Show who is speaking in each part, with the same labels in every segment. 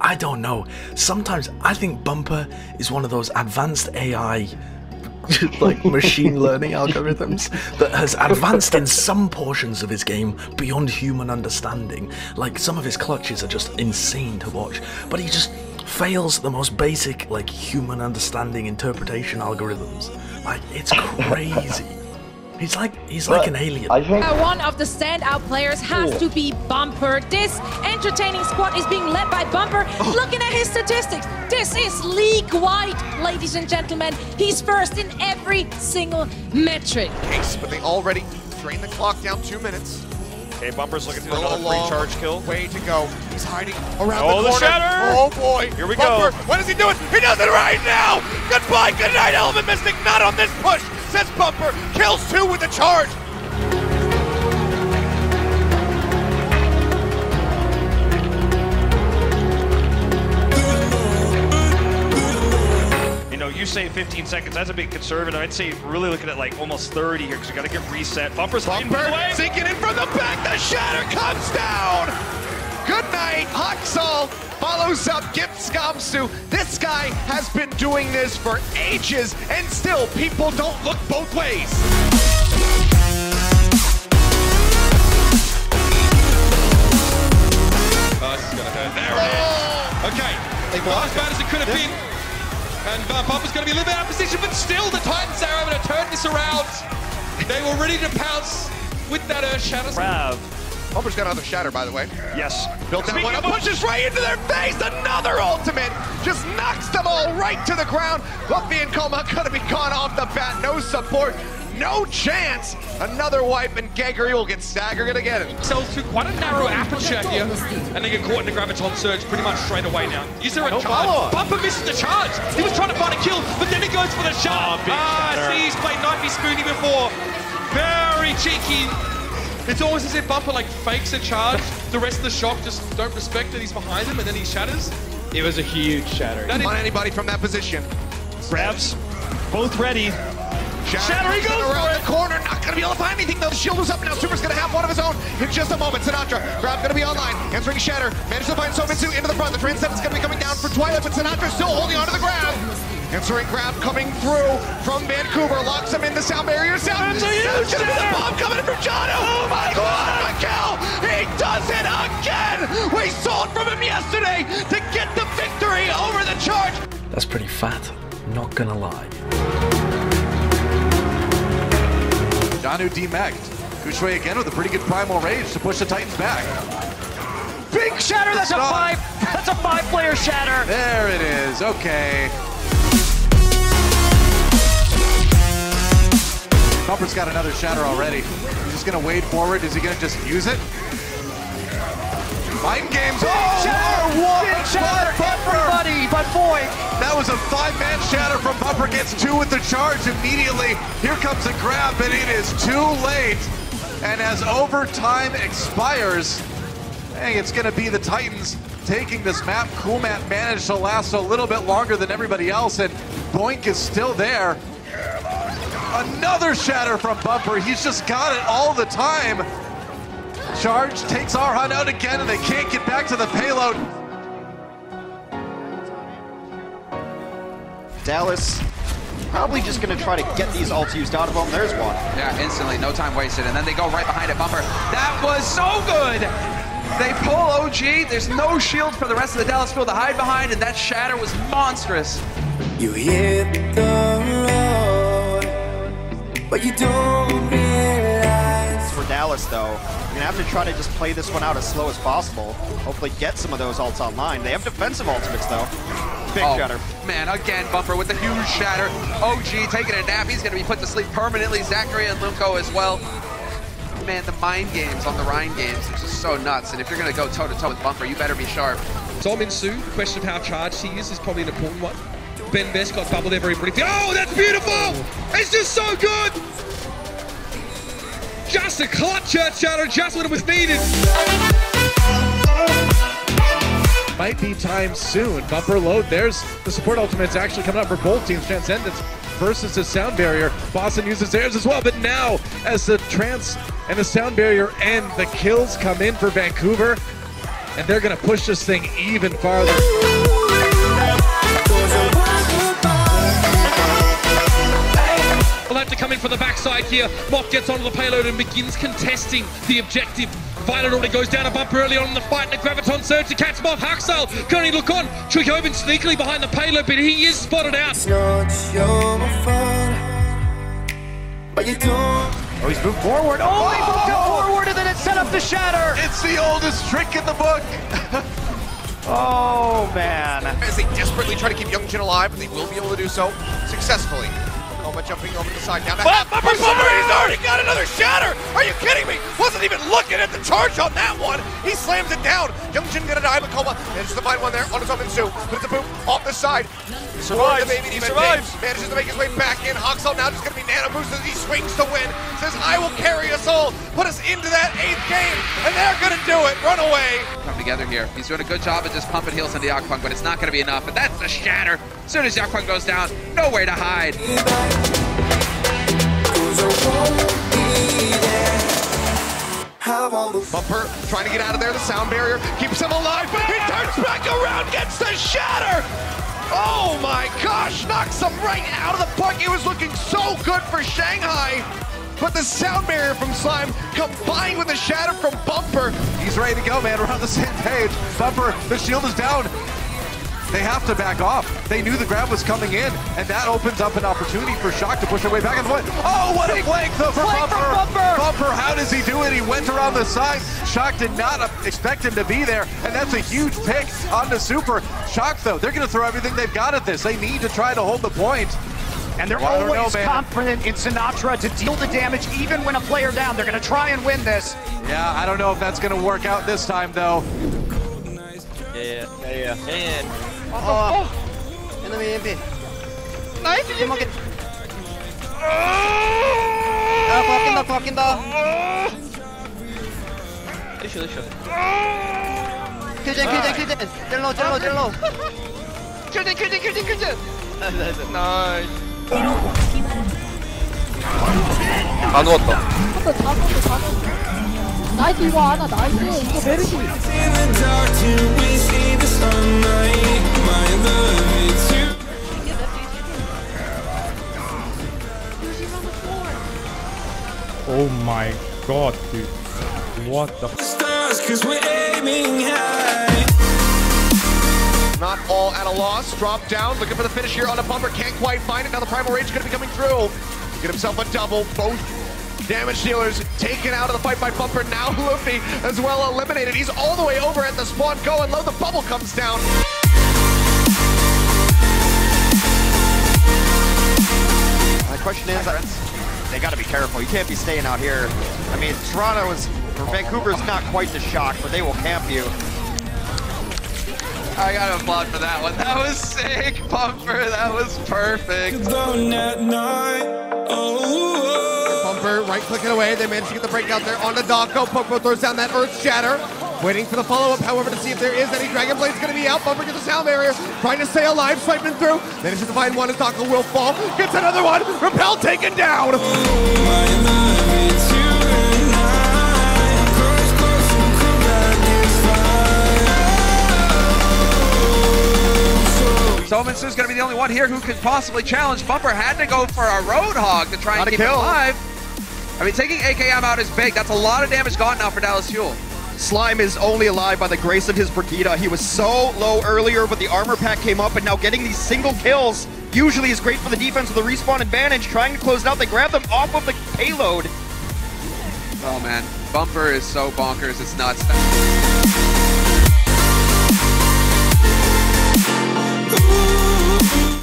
Speaker 1: I don't know. Sometimes I think Bumper is one of those advanced AI like machine learning algorithms that has advanced in some portions of his game beyond human understanding. Like, some of his clutches are just insane to watch, but he just fails the most basic, like, human understanding interpretation algorithms. Like, it's crazy. He's like an alien.
Speaker 2: I think
Speaker 3: One of the standout players has to be Bumper. This entertaining squad is being led by Bumper. Looking at his statistics, this is league-wide, ladies and gentlemen. He's first in every single metric.
Speaker 4: Case, but they already drained the clock down 2 minutes.
Speaker 5: Okay, Bumper's looking to another free charge kill.
Speaker 4: Way to go. He's hiding around
Speaker 5: Oh,
Speaker 4: the
Speaker 5: the
Speaker 4: corner.
Speaker 5: shatter!
Speaker 4: Oh boy.
Speaker 5: Here we
Speaker 4: Bumper,
Speaker 5: go.
Speaker 4: what is he doing? He does it right now. Goodbye, good night, Element Mystic. Not on this push, says Bumper. Kills 2 with the charge.
Speaker 5: You say 15 seconds, that's a bit conservative. I'd say really looking at like almost 30 here because you got to get reset. Bumper's hiding by the way.
Speaker 4: Sinking in from the back, the shatter comes down. Good night, Haksal follows up, gets Skamsu. This guy has been doing this for ages, and still people don't look both ways.
Speaker 6: Oh, this is gonna hurt. There it is. Okay, not as bad as it could have been. And Bumper's going to be a little bit out of position, but still the Titans are able to turn this around. They were ready to pounce with that Earth Shatter.
Speaker 5: Rav.
Speaker 4: Bumper's got another shatter, by the way.
Speaker 5: Yes.
Speaker 4: Built that one up, pushes right into their face. Another ultimate. Just knocks them all right to the ground. Luffy and Koma going to be gone off the bat. No support. No chance. Another wipe, and Gregory will get staggered again.
Speaker 6: Sells through quite a narrow aperture here, and they get caught in the Graviton Surge pretty much straight away now. Is there a charge? Bumper misses the charge. He was trying to find a kill, but then he goes for the shot. See, he's played Knifey Spoony before. Very cheeky. It's always as if Bumper like fakes a charge. The rest of the shock just don't respect that he's behind him, and then he shatters.
Speaker 7: It was a huge shatter.
Speaker 4: That on anybody from that position.
Speaker 5: Ravs, both ready.
Speaker 4: Shatter, he goes around the corner, not gonna be able to find anything though. The shield was up now. Super's gonna have one of his own in just a moment. Sinatra, Grab gonna be online. Answering Shatter, managed to find Somitsu into the front. The Transcendent's gonna be coming down for Twilight, but Sinatra still holding onto the grab. Answering Grab coming through from Vancouver, locks him in the sound barrier. Sound, the bomb coming in from Jono. Oh my God, Raquel, he does it again. We saw it from him yesterday to get the victory over the charge.
Speaker 1: That's pretty fat, not gonna lie.
Speaker 8: Janu demagged. Kushui again with a pretty good primal rage to push the Titans back.
Speaker 7: Big shatter, that's a five-player shatter.
Speaker 8: There it is, okay. Bumper's got another shatter already. He's just gonna wade forward. Is he gonna just use it? Mind games. Oh,
Speaker 7: Big shatter, everybody, but boy.
Speaker 8: That was a 5-man shatter from Bumper, gets 2 with the charge immediately. Here comes a grab, but it is too late. And as overtime expires, hey, it's gonna be the Titans taking this map. Coolmat managed to last a little bit longer than everybody else, and Boink is still there. Another shatter from Bumper. He's just got it all the time. Charge takes Arhan out again, and they can't get back to the payload.
Speaker 9: Dallas probably just going to try to get these ults used out of them. There's one.
Speaker 10: Yeah, instantly, no time wasted, and then they go right behind it. Bumper, that was so good! They pull OG, there's no shield for the rest of the Dallas field to hide behind, and that shatter was monstrous.
Speaker 11: You hit the road, but you don't realize.
Speaker 9: For Dallas, though, you're going to have to try to just play this one out as slow as possible. Hopefully get some of those ults online. They have defensive ultimates, though. Big shatter.
Speaker 10: Man, again, Bumper with the huge shatter. OG taking a nap. He's going to be put to sleep permanently. Zachary and Lumko as well. Man, the mind games on the Rhine games are just so nuts. And if you're going to go toe-to-toe with Bumper, you better be sharp.
Speaker 6: Solminsu, the question of how charged he is probably an important one. Ben Best got bubbled there very briefly. Oh, that's beautiful! It's just so good! Just a clutch shatter, just when it was needed.
Speaker 12: Might be time soon. Bumper load. There's the support ultimates actually coming up for both teams. Transcendence versus the sound barrier. Boston uses theirs as well, but now as the trance and the sound barrier and the kills come in for Vancouver, and they're going to push this thing even farther.
Speaker 6: Will have to come in for the backside here. Mock gets onto the payload and begins contesting the objective. Violet already goes down a bumper early on in the fight, and the Graviton surge to catch Mock. Haxel can only look on. Chukobin sneakily behind the payload, but he is spotted out.
Speaker 11: It's not your fault, but you don't.
Speaker 7: Oh, he's moved forward. Oh, he moved it forward, and then it set up the shatter.
Speaker 8: It's the oldest trick in the book.
Speaker 9: Oh, man.
Speaker 4: As they desperately try to keep Youngjin alive, but they will be able to do so successfully. Koma jumping over the side, down to Bumper, he's already got another shatter! Are you kidding me? Wasn't even looking at the charge on that one! He slams it down! Youngjin gonna die, but Koma manages to find one there on his own Minsu. But it's a boom off the side. He survives, he survives! Manages to make his way back in. Haxel now just gonna be nano boosted as he swings to win. Says, I will carry us all, put us into that 8th game, and they're gonna do it! Run away!
Speaker 10: Come together here. He's doing a good job of just pumping heals into Yakpung, but it's not gonna be enough. And that's the shatter! As soon as Yakpung goes down, nowhere to hide.
Speaker 4: Bumper trying to get out of there, the sound barrier keeps him alive, but he turns back around, gets the shatter! Oh my gosh, knocks him right out of the park. It was looking so good for Shanghai, but the sound barrier from Slime combined with the shatter from Bumper.
Speaker 8: He's ready to go, man. We're on the same page. Bumper, the shield is down. They have to back off. They knew the grab was coming in, and that opens up an opportunity for Shock to push their way back in the point. Oh, what a flank though for Bumper! Bumper, how does he do it? He went around the side. Shock did not expect him to be there, and that's a huge pick on the Super. Shock though, they're gonna throw everything they've got at this. They need to try to hold the point.
Speaker 7: And they're always confident in Sinatraa to deal the damage even when a player down. They're gonna try and win this.
Speaker 8: Yeah, I don't know if that's gonna work out this time though.
Speaker 9: Yeah.
Speaker 2: NMP.
Speaker 9: Nice!
Speaker 2: 바뀐다. deixa. 킬젠. 젤로. 킬젠. 나이스.
Speaker 13: 다 누웠다.
Speaker 3: 나이스 이거 하나 나이스 이거 메르시.
Speaker 14: Oh my god, dude. What the
Speaker 4: Not all at a loss. Drop down, looking for the finish here on a Bumper. Can't quite find it. Now the Primal Rage is going to be coming through. Get himself a double. Both damage dealers taken out of the fight by Bumper. Now Luffy as well eliminated. He's all the way over at the spawn. Going low. The bubble comes down.
Speaker 9: My question is, they got to be careful. You can't be staying out here. I mean, Toronto is, or Vancouver's not quite the shock, but they will camp you.
Speaker 10: I gotta applaud for that one. That was sick, Bumper. That was perfect.
Speaker 4: Bumper right clicking away. They managed to get the breakout there on the Dako. Popo throws down that Earth Shatter. Waiting for the follow-up, however, to see if there is any. Dragon Blade's going to be out. Bumper gets a sound barrier. Trying to stay alive. Swiping through. Manages to find one as Dako will fall. Gets another one. Repel taken down.
Speaker 10: So Minsu's gonna be the only one here who could possibly challenge. Bumper had to go for a Roadhog to try and keep him alive. I mean, taking AKM out is big. That's a lot of damage gone now for Dallas Fuel.
Speaker 9: Slime is only alive by the grace of his Brigida. He was so low earlier, but the armor pack came up, and now getting these single kills usually is great for the defense with the respawn advantage. Trying to close it out, they grab them off of the payload.
Speaker 10: Oh man, Bumper is so bonkers, it's nuts.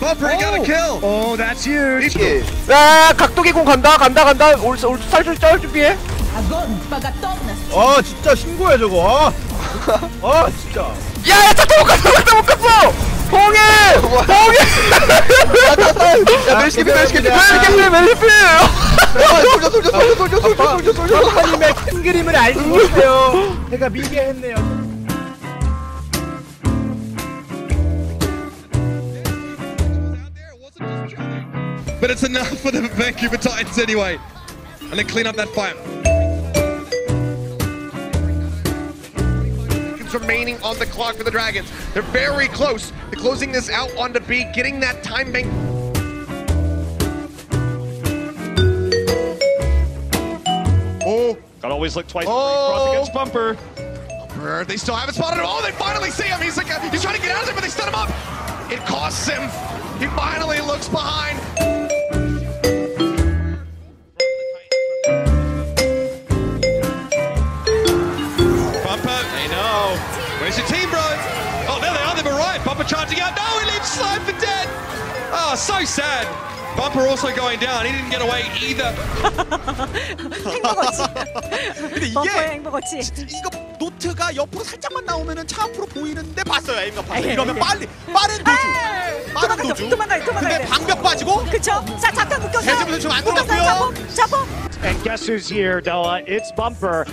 Speaker 12: Bumper got a kill!
Speaker 7: Oh, that's huge!
Speaker 13: 야, 각도기공 간다. 살줄 짤 준비해. 진짜 신고해 저거. 진짜. 야, 작도 못 갔어. 봉해! 야, 멜시피. 솔져. 하나님의 큰 그림을 알지 못해요. 제가 미개했네요.
Speaker 6: But it's enough for the Vancouver Titans anyway. And they clean up that fight.
Speaker 4: remaining on the clock for the Dragons. They're very close to closing this out onto B, getting that time bank. Oh.
Speaker 5: Gotta always look twice before against Bumper.
Speaker 4: They still haven't spotted him. Oh, they finally see him. He's like, he's trying to get out of there, but they stun him up. It costs him. He finally looks behind.
Speaker 6: Bumper, they know. Where's your team, bro? Oh, there they are. They were right. Bumper charging out. No, he leaves Slime for dead. Oh, so sad. Bumper also going down. He didn't get away either.
Speaker 15: 근데 이거 노트가 옆으로 살짝만 나오면은 차 앞으로 보이는데 봤어요. 에임가 봤어요. 이러면 빠른 도주. 근데 방벽 빠지고.
Speaker 16: 그쵸? 자, 잠깐 묶였어요.
Speaker 15: 대지부터 좀 안 들어갔고요.
Speaker 16: 자포.
Speaker 7: And guess who's here, Della? It's Bumper.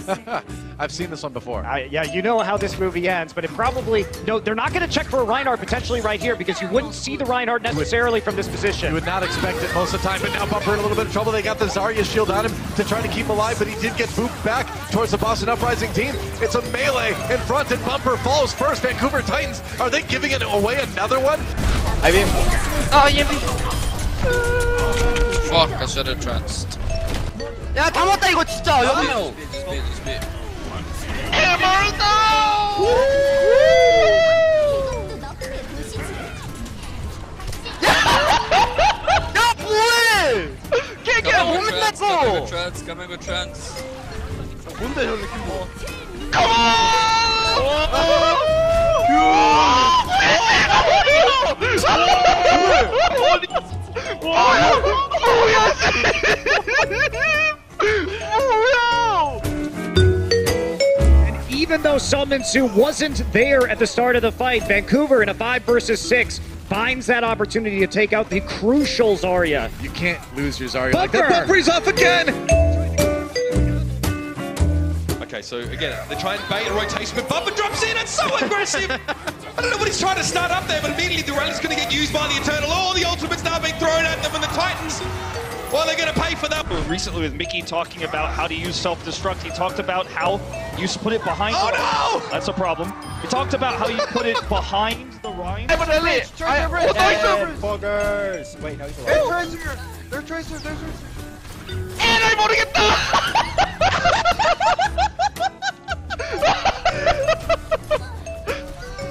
Speaker 12: I've seen this one before.
Speaker 7: Yeah, you know how this movie ends, but it probably... No, they're not going to check for a Reinhardt potentially right here because you wouldn't see the Reinhardt necessarily from this position.
Speaker 12: You would not expect it most of the time, but now Bumper in a little bit of trouble. They got the Zarya shield on him to try to keep alive, but he did get booped back towards the Boston Uprising team. It's a melee in front, and Bumper falls first. Vancouver Titans, are they giving it away another one?
Speaker 2: I mean... Oh, yeah.
Speaker 17: Fuck, I should have tranced.
Speaker 2: 야, 다 맞다 이거 진짜. 여기. 야, 뭐해? 걔 못 믿었어.
Speaker 17: Coming with trance.
Speaker 2: 뭔데 저 느낌 뭐?
Speaker 7: Even though Solminsu wasn't there at the start of the fight, Vancouver in a 5 versus 6 finds that opportunity to take out the crucial Zarya.
Speaker 12: You can't lose your Zarya
Speaker 7: Bumper!
Speaker 12: like that. Bumper's off again!
Speaker 6: Okay, so again, they try and bait a rotation, but Bumper drops in. It's so aggressive. I don't know what he's trying to start up there, but immediately the rally's going to get used by the Eternal. All the ultimates now being thrown at them, and the Titans, well, they're going to pay for that.
Speaker 5: Recently with Mickey talking about how to use self-destruct, he talked about how you put it behind
Speaker 6: Oh,
Speaker 5: no! That's a problem. He talked about how you put it behind the Rhine.
Speaker 15: Buggers. Wait, no, he's alive.
Speaker 2: They're Tracer.
Speaker 4: And I'm voting it down!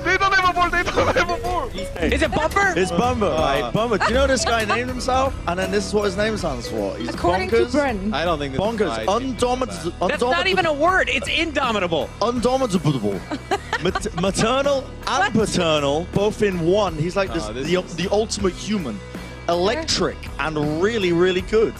Speaker 4: They don't have a ball.
Speaker 15: Is it Bumper?
Speaker 13: It's Bumper, right? Bumper. Do you know this guy named himself? And then this is what his name stands for. He's
Speaker 16: According to
Speaker 13: bonkers.
Speaker 16: Bren.
Speaker 15: I don't think this
Speaker 13: Bonkers.
Speaker 15: is
Speaker 13: Undomitable.
Speaker 15: That's not even a word. It's indomitable.
Speaker 13: Undomitable. Maternal and paternal, both in one. He's like the ultimate human. Electric and really, really good.